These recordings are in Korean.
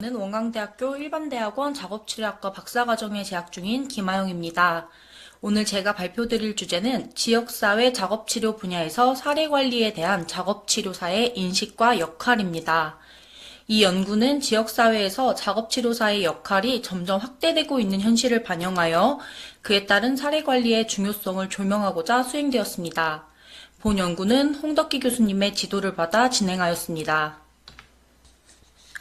저는 원광대학교 일반대학원 작업치료학과 박사과정에 재학 중인 김아영입니다. 오늘 제가 발표드릴 주제는 지역사회 작업치료 분야에서 사례관리에 대한 작업치료사의 인식과 역할입니다. 이 연구는 지역사회에서 작업치료사의 역할이 점점 확대되고 있는 현실을 반영하여 그에 따른 사례관리의 중요성을 조명하고자 수행되었습니다. 본 연구는 홍덕기 교수님의 지도를 받아 진행하였습니다.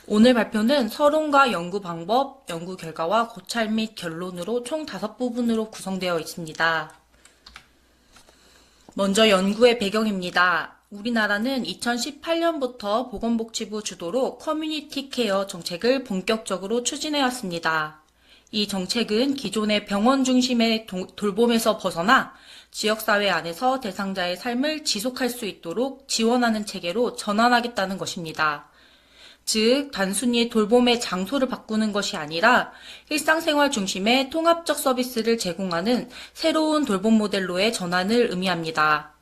오늘 발표는 서론과 연구 방법, 연구 결과와 고찰 및 결론으로 총 5부분으로 구성되어 있습니다. 먼저 연구의 배경입니다. 우리나라는 2018년부터 보건복지부 주도로 커뮤니티 케어 정책을 본격적으로 추진해 왔습니다. 이 정책은 기존의 병원 중심의 돌봄에서 벗어나 지역사회 안에서 대상자의 삶을 지속할 수 있도록 지원하는 체계로 전환하겠다는 것입니다. 즉, 단순히 돌봄의 장소를 바꾸는 것이 아니라 일상생활 중심의 통합적 서비스를 제공하는 새로운 돌봄 모델로의 전환을 의미합니다.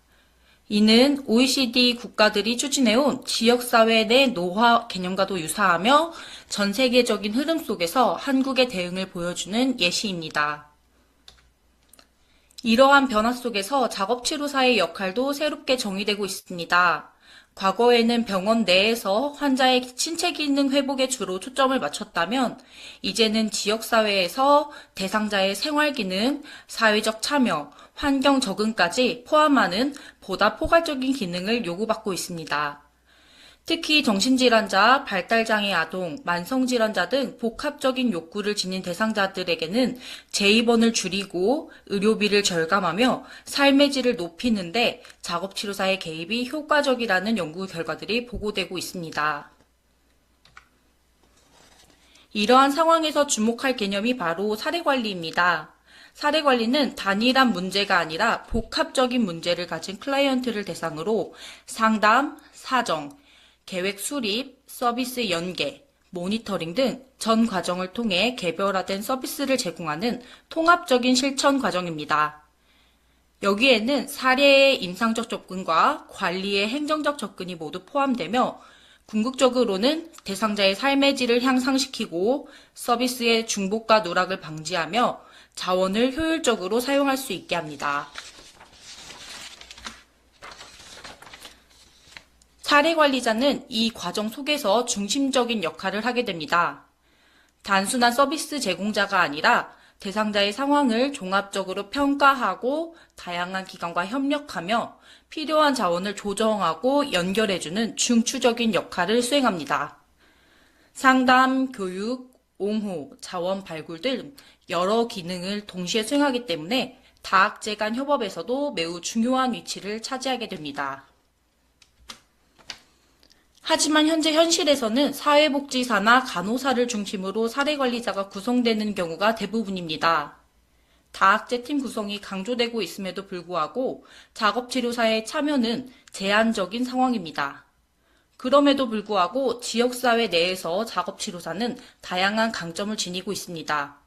이는 OECD 국가들이 추진해온 지역사회 내 노화 개념과도 유사하며 전 세계적인 흐름 속에서 한국의 대응을 보여주는 예시입니다. 이러한 변화 속에서 작업치료사의 역할도 새롭게 정의되고 있습니다. 과거에는 병원 내에서 환자의 신체 기능 회복에 주로 초점을 맞췄다면 이제는 지역사회에서 대상자의 생활 기능, 사회적 참여, 환경 적응까지 포함하는 보다 포괄적인 기능을 요구받고 있습니다. 특히 정신질환자, 발달장애 아동, 만성질환자 등 복합적인 욕구를 지닌 대상자들에게는 재입원을 줄이고 의료비를 절감하며 삶의 질을 높이는데 작업치료사의 개입이 효과적이라는 연구 결과들이 보고되고 있습니다. 이러한 상황에서 주목할 개념이 바로 사례관리입니다. 사례관리는 단일한 문제가 아니라 복합적인 문제를 가진 클라이언트를 대상으로 상담, 사정, 계획 수립, 서비스 연계, 모니터링 등 전 과정을 통해 개별화된 서비스를 제공하는 통합적인 실천 과정입니다. 여기에는 사례의 임상적 접근과 관리의 행정적 접근이 모두 포함되며 궁극적으로는 대상자의 삶의 질을 향상시키고 서비스의 중복과 누락을 방지하며 자원을 효율적으로 사용할 수 있게 합니다. 사례관리자는 이 과정 속에서 중심적인 역할을 하게 됩니다. 단순한 서비스 제공자가 아니라 대상자의 상황을 종합적으로 평가하고 다양한 기관과 협력하며 필요한 자원을 조정하고 연결해주는 중추적인 역할을 수행합니다. 상담, 교육, 옹호, 자원 발굴 등 여러 기능을 동시에 수행하기 때문에 다학제 간 협업에서도 매우 중요한 위치를 차지하게 됩니다. 하지만 현재 현실에서는 사회복지사나 간호사를 중심으로 사례관리자가 구성되는 경우가 대부분입니다. 다학제 팀 구성이 강조되고 있음에도 불구하고 작업치료사의 참여는 제한적인 상황입니다. 그럼에도 불구하고 지역사회 내에서 작업치료사는 다양한 강점을 지니고 있습니다.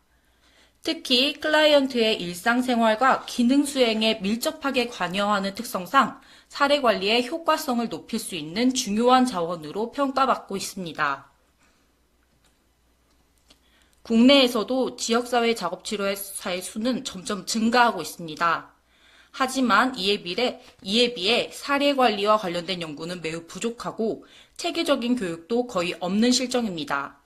특히 클라이언트의 일상생활과 기능 수행에 밀접하게 관여하는 특성상 사례관리의 효과성을 높일 수 있는 중요한 자원으로 평가받고 있습니다. 국내에서도 지역사회 작업치료사의 수는 점점 증가하고 있습니다. 하지만 이에 비해 사례관리와 관련된 연구는 매우 부족하고 체계적인 교육도 거의 없는 실정입니다.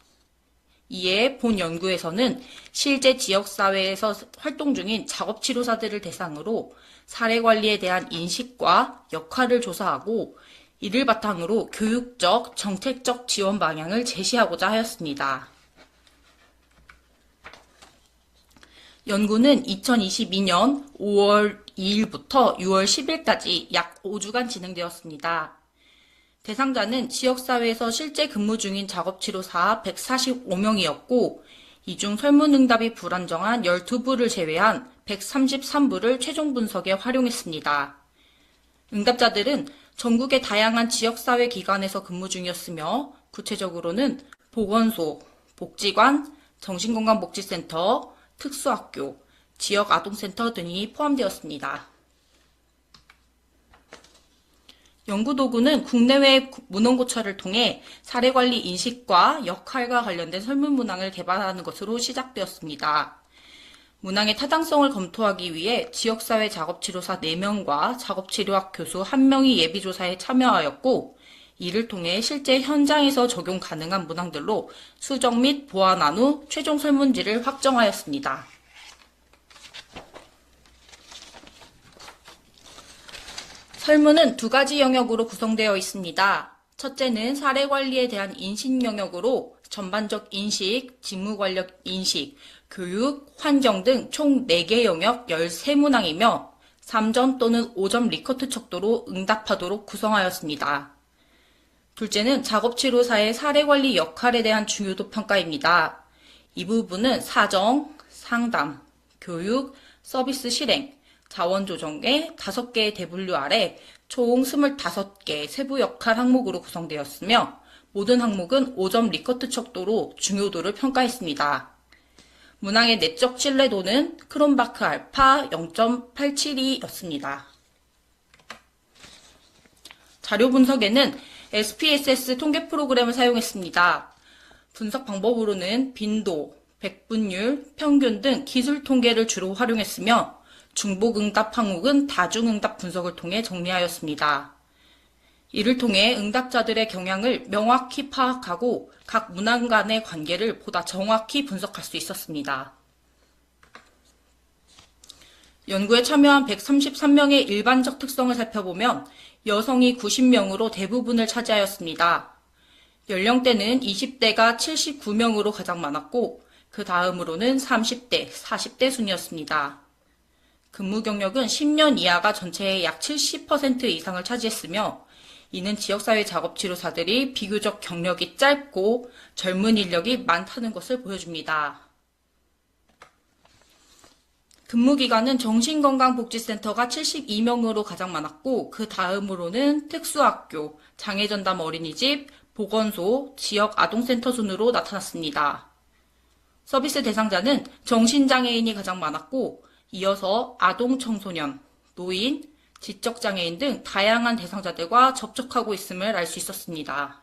이에 본 연구에서는 실제 지역사회에서 활동 중인 작업치료사들을 대상으로 사례관리에 대한 인식과 역할을 조사하고 이를 바탕으로 교육적, 정책적 지원 방향을 제시하고자 하였습니다. 연구는 2022년 5월 2일부터 6월 10일까지 약 5주간 진행되었습니다. 대상자는 지역사회에서 실제 근무 중인 작업치료사 145명이었고 이 중 설문응답이 불안정한 12부를 제외한 133부를 최종 분석에 활용했습니다. 응답자들은 전국의 다양한 지역사회 기관에서 근무 중이었으며 구체적으로는 보건소, 복지관, 정신건강복지센터, 특수학교, 지역아동센터 등이 포함되었습니다. 연구도구는 국내외 문헌고찰을 통해 사례관리 인식과 역할과 관련된 설문문항을 개발하는 것으로 시작되었습니다. 문항의 타당성을 검토하기 위해 지역사회 작업치료사 4명과 작업치료학 교수 1명이 예비조사에 참여하였고, 이를 통해 실제 현장에서 적용 가능한 문항들로 수정 및 보완한 후 최종 설문지를 확정하였습니다. 설문은 2가지 영역으로 구성되어 있습니다. 첫째는 사례관리에 대한 인식 영역으로 전반적 인식, 직무관력 인식, 교육, 환경 등 총 4개 영역 13문항이며 3점 또는 5점 리커트 척도로 응답하도록 구성하였습니다. 둘째는 작업치료사의 사례관리 역할에 대한 중요도 평가입니다. 이 부분은 사정, 상담, 교육, 서비스 실행, 자원 조정의 5개의 대분류 아래 총 25개 세부 역할 항목으로 구성되었으며 모든 항목은 5점 리커트 척도로 중요도를 평가했습니다. 문항의 내적 신뢰도는 크롬바크 알파 0.872였습니다. 자료 분석에는 SPSS 통계 프로그램을 사용했습니다. 분석 방법으로는 빈도, 백분율, 평균 등 기술 통계를 주로 활용했으며 중복응답 항목은 다중응답 분석을 통해 정리하였습니다. 이를 통해 응답자들의 경향을 명확히 파악하고 각 문항 간의 관계를 보다 정확히 분석할 수 있었습니다. 연구에 참여한 133명의 일반적 특성을 살펴보면 여성이 90명으로 대부분을 차지하였습니다. 연령대는 20대가 79명으로 가장 많았고 그 다음으로는 30대, 40대 순이었습니다. 근무 경력은 10년 이하가 전체의 약 70% 이상을 차지했으며 이는 지역사회 작업치료사들이 비교적 경력이 짧고 젊은 인력이 많다는 것을 보여줍니다. 근무기관은 정신건강복지센터가 72명으로 가장 많았고 그 다음으로는 특수학교, 장애전담 어린이집, 보건소, 지역 아동센터 순으로 나타났습니다. 서비스 대상자는 정신장애인이 가장 많았고 이어서 아동 청소년, 노인, 지적장애인 등 다양한 대상자들과 접촉하고 있음을 알 수 있었습니다.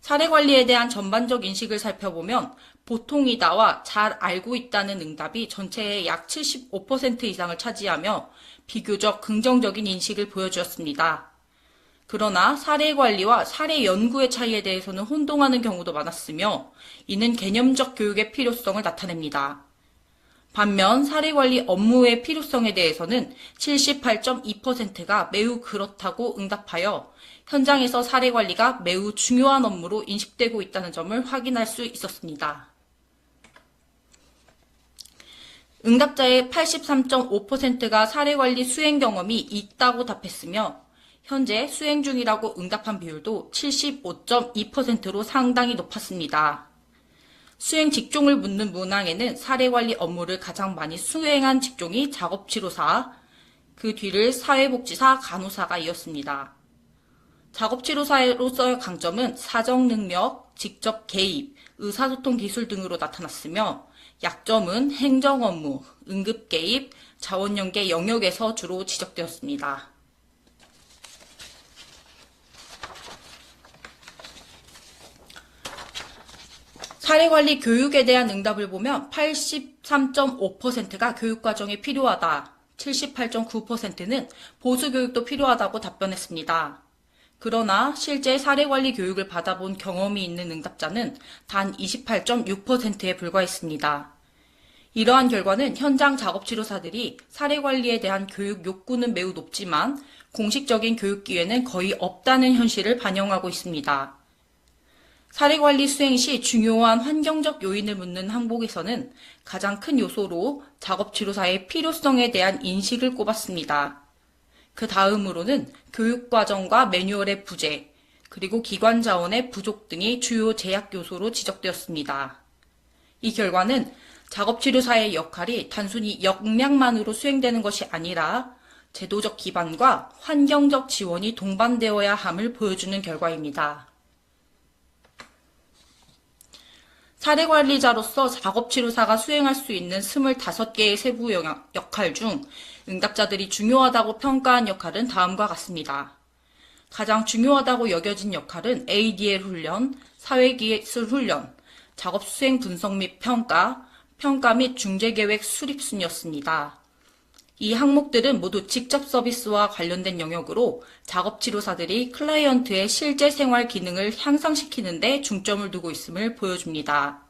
사례관리에 대한 전반적 인식을 살펴보면 보통이다와 잘 알고 있다는 응답이 전체의 약 75% 이상을 차지하며 비교적 긍정적인 인식을 보여주었습니다. 그러나 사례관리와 사례연구의 차이에 대해서는 혼동하는 경우도 많았으며 이는 개념적 교육의 필요성을 나타냅니다. 반면 사례관리 업무의 필요성에 대해서는 78.2%가 매우 그렇다고 응답하여 현장에서 사례관리가 매우 중요한 업무로 인식되고 있다는 점을 확인할 수 있었습니다. 응답자의 83.5%가 사례관리 수행 경험이 있다고 답했으며 현재 수행 중이라고 응답한 비율도 75.2%로 상당히 높았습니다. 수행 직종을 묻는 문항에는 사례관리 업무를 가장 많이 수행한 직종이 작업치료사, 그 뒤를 사회복지사, 간호사가 이었습니다. 작업치료사로서의 강점은 사정능력, 직접 개입, 의사소통 기술 등으로 나타났으며 약점은 행정업무, 응급개입, 자원연계 영역에서 주로 지적되었습니다. 사례관리 교육에 대한 응답을 보면 83.5%가 교육과정이 필요하다, 78.9%는 보수교육도 필요하다고 답변했습니다. 그러나 실제 사례관리 교육을 받아본 경험이 있는 응답자는 단 28.6%에 불과했습니다. 이러한 결과는 현장 작업치료사들이 사례관리에 대한 교육 욕구는 매우 높지만 공식적인 교육 기회는 거의 없다는 현실을 반영하고 있습니다. 사례관리 수행 시 중요한 환경적 요인을 묻는 항목에서는 가장 큰 요소로 작업치료사의 필요성에 대한 인식을 꼽았습니다. 그 다음으로는 교육과정과 매뉴얼의 부재, 그리고 기관 자원의 부족 등이 주요 제약 요소로 지적되었습니다. 이 결과는 작업치료사의 역할이 단순히 역량만으로 수행되는 것이 아니라 제도적 기반과 환경적 지원이 동반되어야 함을 보여주는 결과입니다. 사례관리자로서 작업치료사가 수행할 수 있는 25개의 세부 역할 중 응답자들이 중요하다고 평가한 역할은 다음과 같습니다. 가장 중요하다고 여겨진 역할은 ADL 훈련, 사회기술 훈련, 작업수행 분석 및 평가, 평가 및 중재계획 수립 순이었습니다. 이 항목들은 모두 직접 서비스와 관련된 영역으로 작업치료사들이 클라이언트의 실제 생활 기능을 향상시키는 데 중점을 두고 있음을 보여줍니다.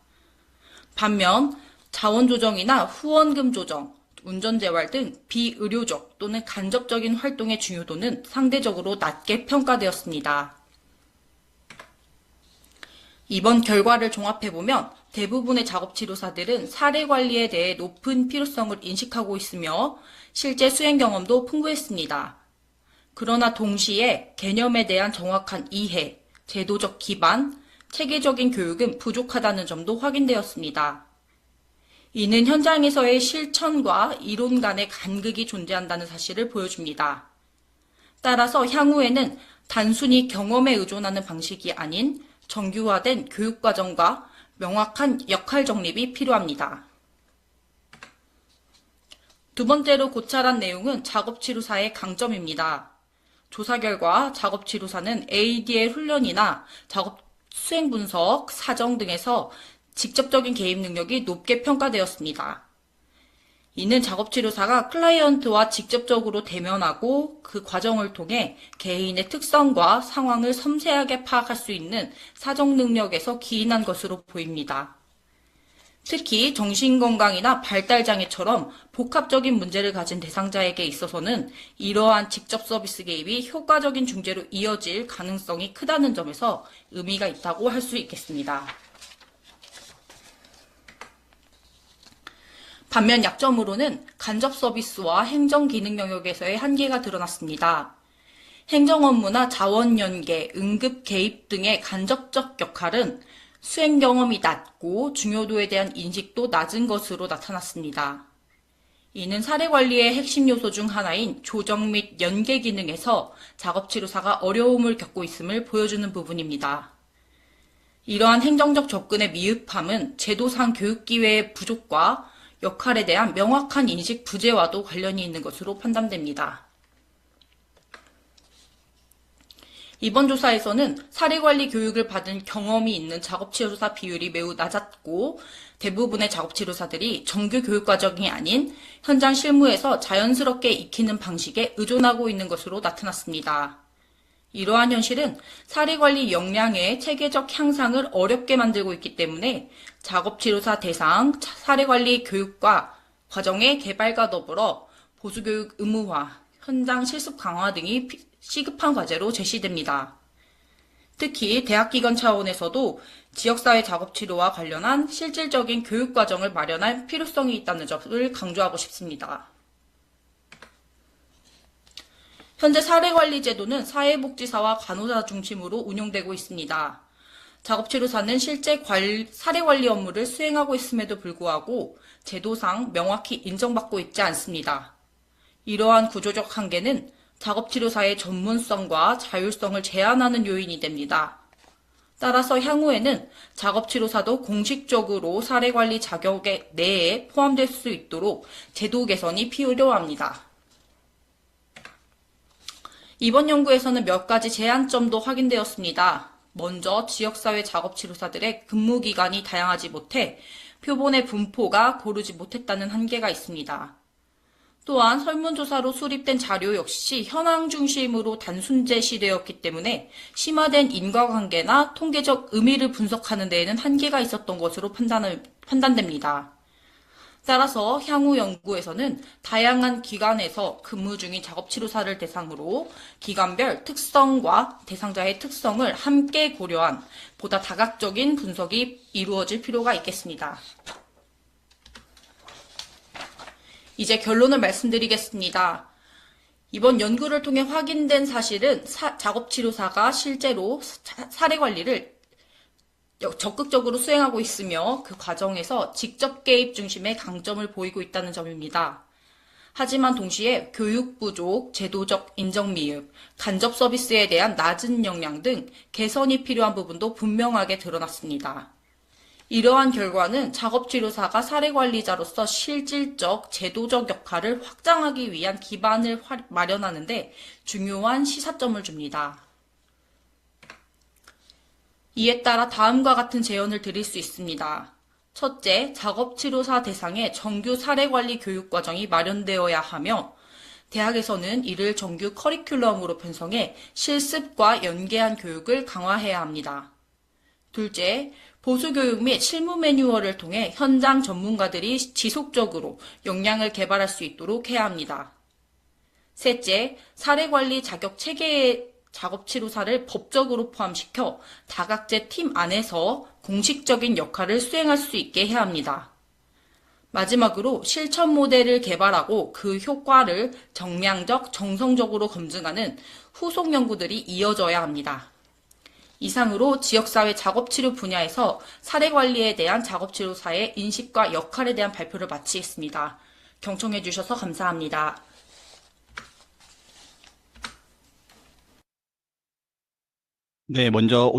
반면 자원조정이나 후원금 조정, 운전재활 등 비의료적 또는 간접적인 활동의 중요도는 상대적으로 낮게 평가되었습니다. 이번 결과를 종합해보면 대부분의 작업치료사들은 사례관리에 대해 높은 필요성을 인식하고 있으며 실제 수행 경험도 풍부했습니다. 그러나 동시에 개념에 대한 정확한 이해, 제도적 기반, 체계적인 교육은 부족하다는 점도 확인되었습니다. 이는 현장에서의 실천과 이론 간의 간극이 존재한다는 사실을 보여줍니다. 따라서 향후에는 단순히 경험에 의존하는 방식이 아닌 정규화된 교육과정과 명확한 역할 정립이 필요합니다. 두 번째로 고찰한 내용은 작업치료사의 강점입니다. 조사 결과 작업치료사는 ADL 훈련이나 작업 수행 분석, 사정 등에서 직접적인 개입 능력이 높게 평가되었습니다. 이는 작업치료사가 클라이언트와 직접적으로 대면하고 그 과정을 통해 개인의 특성과 상황을 섬세하게 파악할 수 있는 사정 능력에서 기인한 것으로 보입니다. 특히 정신건강이나 발달장애처럼 복합적인 문제를 가진 대상자에게 있어서는 이러한 직접 서비스 개입이 효과적인 중재로 이어질 가능성이 크다는 점에서 의미가 있다고 할 수 있겠습니다. 반면 약점으로는 간접 서비스와 행정 기능 영역에서의 한계가 드러났습니다. 행정 업무나 자원 연계, 응급 개입 등의 간접적 역할은 수행 경험이 낮고 중요도에 대한 인식도 낮은 것으로 나타났습니다. 이는 사례 관리의 핵심 요소 중 하나인 조정 및 연계 기능에서 작업치료사가 어려움을 겪고 있음을 보여주는 부분입니다. 이러한 행정적 접근의 미흡함은 제도상 교육 기회의 부족과 역할에 대한 명확한 인식 부재와도 관련이 있는 것으로 판단됩니다. 이번 조사에서는 사례관리 교육을 받은 경험이 있는 작업치료사 비율이 매우 낮았고 대부분의 작업치료사들이 정규 교육과정이 아닌 현장 실무에서 자연스럽게 익히는 방식에 의존하고 있는 것으로 나타났습니다. 이러한 현실은 사례관리 역량의 체계적 향상을 어렵게 만들고 있기 때문에 작업치료사 대상 사례관리 교육과 과정의 개발과 더불어 보수교육 의무화, 현장 실습 강화 등이 시급한 과제로 제시됩니다. 특히 대학기관 차원에서도 지역사회 작업치료와 관련한 실질적인 교육과정을 마련할 필요성이 있다는 점을 강조하고 싶습니다. 현재 사례관리제도는 사회복지사와 간호사 중심으로 운영되고 있습니다. 작업치료사는 실제 사례관리 업무를 수행하고 있음에도 불구하고 제도상 명확히 인정받고 있지 않습니다. 이러한 구조적 한계는 작업치료사의 전문성과 자율성을 제한하는 요인이 됩니다. 따라서 향후에는 작업치료사도 공식적으로 사례관리 자격 내에 포함될 수 있도록 제도 개선이 필요합니다. 이번 연구에서는 몇 가지 제한점도 확인되었습니다. 먼저 지역사회 작업치료사들의 근무기간이 다양하지 못해 표본의 분포가 고르지 못했다는 한계가 있습니다. 또한 설문조사로 수립된 자료 역시 현황 중심으로 단순 제시되었기 때문에 심화된 인과관계나 통계적 의미를 분석하는 데에는 한계가 있었던 것으로 판단됩니다. 따라서 향후 연구에서는 다양한 기관에서 근무 중인 작업치료사를 대상으로 기관별 특성과 대상자의 특성을 함께 고려한 보다 다각적인 분석이 이루어질 필요가 있겠습니다. 이제 결론을 말씀드리겠습니다. 이번 연구를 통해 확인된 사실은 작업치료사가 실제로 사례관리를 적극적으로 수행하고 있으며 그 과정에서 직접 개입 중심의 강점을 보이고 있다는 점입니다. 하지만 동시에 교육 부족, 제도적 인정 미흡, 간접 서비스에 대한 낮은 역량 등 개선이 필요한 부분도 분명하게 드러났습니다. 이러한 결과는 작업치료사가 사례관리자로서 실질적, 제도적 역할을 확장하기 위한 기반을 마련하는 데 중요한 시사점을 줍니다. 이에 따라 다음과 같은 제언을 드릴 수 있습니다. 첫째, 작업치료사 대상의 정규 사례관리 교육과정이 마련되어야 하며 대학에서는 이를 정규 커리큘럼으로 편성해 실습과 연계한 교육을 강화해야 합니다. 둘째, 보수교육 및 실무 매뉴얼을 통해 현장 전문가들이 지속적으로 역량을 개발할 수 있도록 해야 합니다. 셋째, 사례관리 자격 체계에 작업치료사를 법적으로 포함시켜 다각제 팀 안에서 공식적인 역할을 수행할 수 있게 해야 합니다. 마지막으로 실천 모델을 개발하고 그 효과를 정량적, 정성적으로 검증하는 후속 연구들이 이어져야 합니다. 이상으로 지역사회 작업치료 분야에서 사례관리에 대한 작업치료사의 인식과 역할에 대한 발표를 마치겠습니다. 경청해 주셔서 감사합니다. 네, 먼저